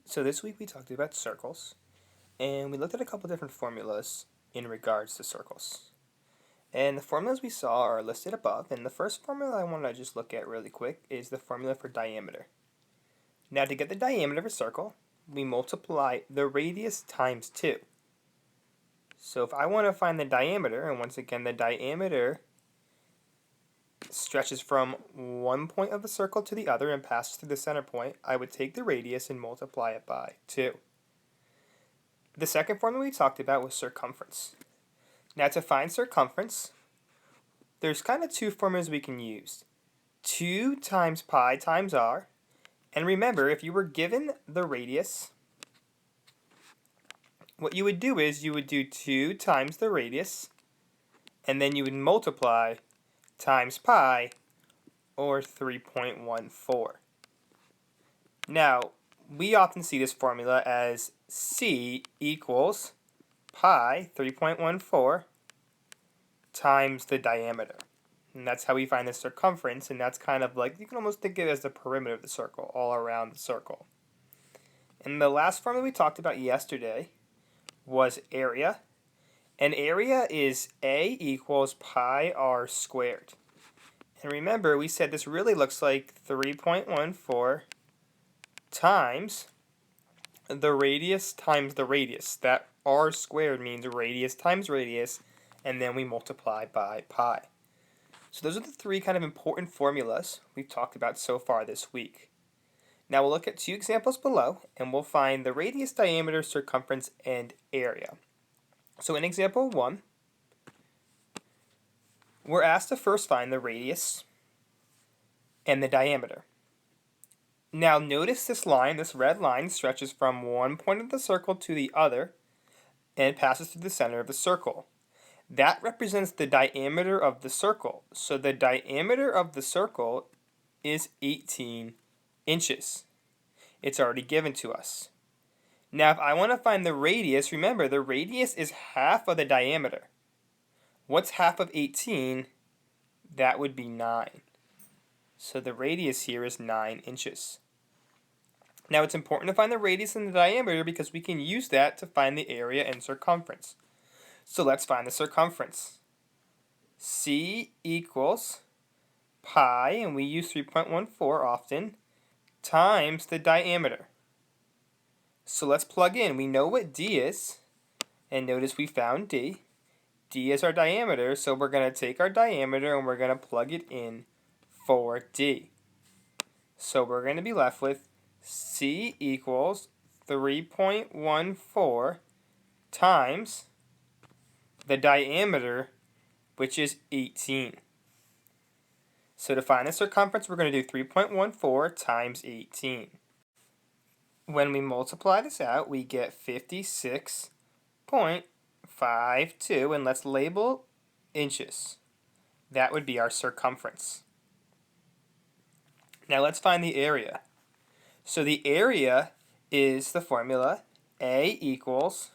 So this week we talked about circles, and we looked at a couple different formulas in regards to circles. And the formulas we saw are listed above, and the first formula I want to just look at really quick is the formula for diameter. Now to get the diameter of a circle, we multiply the radius times 2. So if I want to find the diameter, and once again the diameter stretches from one point of the circle to the other and passes through the center point, I would take the radius and multiply it by 2. The second formula we talked about was circumference. Now to find circumference, there's kind of two formulas we can use. 2 times pi times r. And remember, if you were given the radius, what you would do is you would do 2 times the radius, and then you would multiply times pi, or 3.14. Now, we often see this formula as c equals pi, 3.14, times the diameter. And that's how we find the circumference, and that's kind of like, you can almost think of it as the perimeter of the circle, all around the circle. And the last formula we talked about yesterday was area. And area is A equals pi r squared. And remember, we said this really looks like 3.14 times the radius times the radius. That r squared means radius times radius, and then we multiply by pi. So those are the three kind of important formulas we've talked about so far this week. Now we'll look at two examples below, and we'll find the radius, diameter, circumference, and area. So in example 1, we're asked to first find the radius and the diameter. Now notice this line, this red line, stretches from one point of the circle to the other and passes through the center of the circle. That represents the diameter of the circle. So the diameter of the circle is 18 inches. It's already given to us. Now if I want to find the radius, remember the radius is half of the diameter. What's half of 18? That would be 9. So the radius here is 9 inches. Now it's important to find the radius and the diameter because we can use that to find the area and circumference. So let's find the circumference. C equals pi, and we use 3.14 often, times the diameter. So let's plug in. We know what d is, and notice we found d. D is our diameter, so we're going to take our diameter and we're going to plug it in for d. So we're going to be left with c equals 3.14 times the diameter, which is 18. So to find the circumference, we're going to do 3.14 times 18. When we multiply this out, we get 56.52, and let's label inches. That would be our circumference. Now let's find the area. So the area is the formula A equals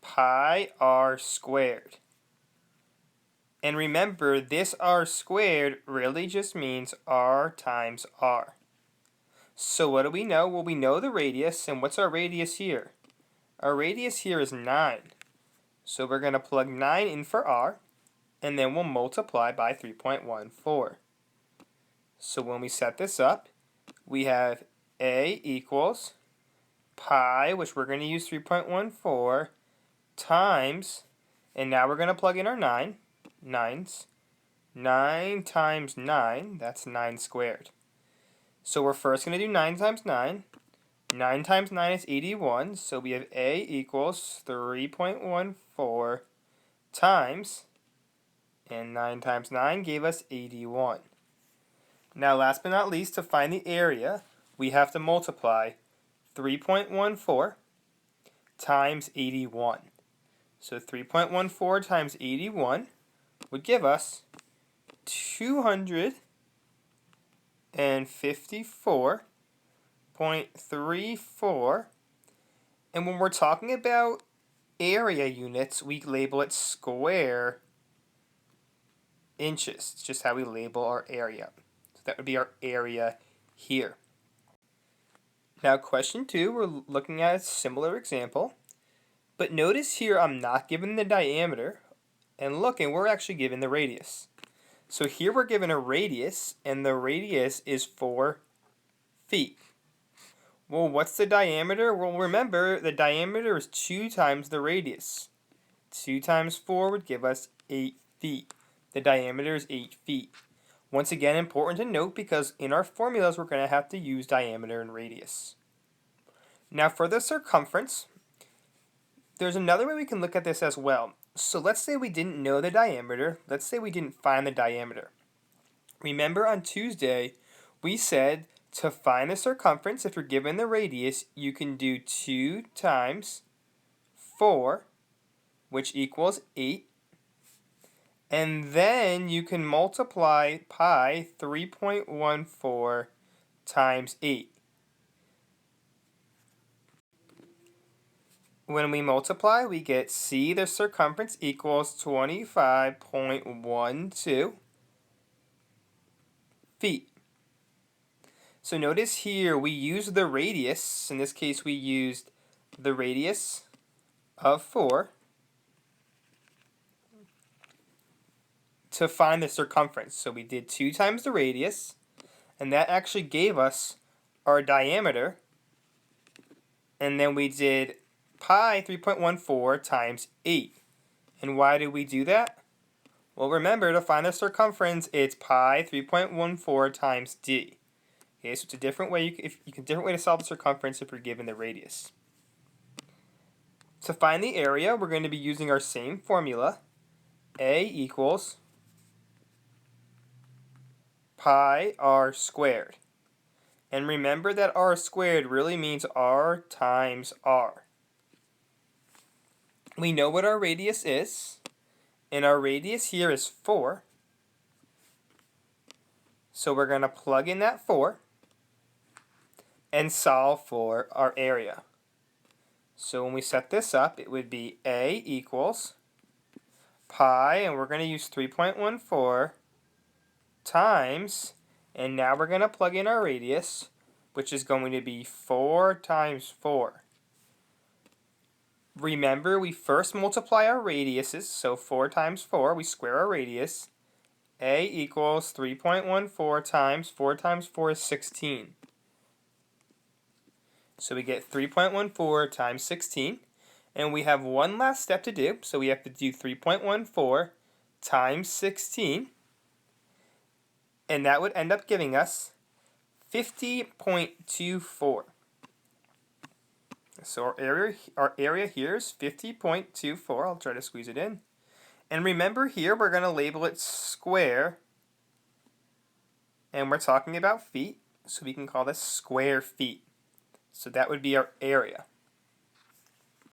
pi r squared. And remember, this r squared really just means r times r. So what do we know? Well, we know the radius, and what's our radius here? Our radius here is 9. So we're going to plug 9 in for r, and then we'll multiply by 3.14. So when we set this up, we have A equals pi, which we're going to use 3.14, times, and now we're going to plug in our 9s. 9 times 9, that's 9 squared. So we're first going to do 9 times 9. 9 times 9 is 81, so we have A equals 3.14 times, and 9 times 9 gave us 81. Now last but not least, to find the area, we have to multiply 3.14 times 81. So 3.14 times 81 would give us 254.34. And when we're talking about area units, we label it square inches. It's just how we label our area. So that would be our area here. Now question 2, we're looking at a similar example. But notice here I'm not given the diameter. And look, and we're actually given the radius. So here we're given a radius, and the radius is 4 feet. Well, what's the diameter? Well, remember, the diameter is 2 times the radius. 2 times 4 would give us 8 feet. The diameter is 8 feet. Once again, important to note because in our formulas we're going to have to use diameter and radius. Now for the circumference, there's another way we can look at this as well. So let's say we didn't know the diameter. Let's say we didn't find the diameter. Remember on Tuesday, we said to find the circumference, if you're given the radius, you can do 2 times 4, which equals 8. And then you can multiply pi 3.14 times 8. When we multiply, we get C, the circumference, equals 25.12 feet. So notice here we use the radius. In this case, we used the radius of 4 to find the circumference. So we did 2 times the radius, and that actually gave us our diameter. And then we did pi 3.14 times 8. And why did we do that? Well, remember, to find the circumference, it's pi 3.14 times d. Okay, so it's a different way. Different way to solve the circumference if you're given the radius. To find the area, we're going to be using our same formula. A equals pi r squared. And remember that r squared really means r times r. We know what our radius is, and our radius here is 4. So we're going to plug in that 4 and solve for our area. So when we set this up, it would be A equals pi, and we're going to use 3.14 times, and now we're going to plug in our radius, which is going to be 4 times 4. Remember, we first multiply our radiuses, so 4 times 4, we square our radius. A equals 3.14 times 4 times 4 is 16. So we get 3.14 times 16. And we have one last step to do, so we have to do 3.14 times 16. And that would end up giving us 50.24. So our area here is 50.24. I'll try to squeeze it in. And remember here, we're going to label it square. And we're talking about feet, so we can call this square feet. So that would be our area.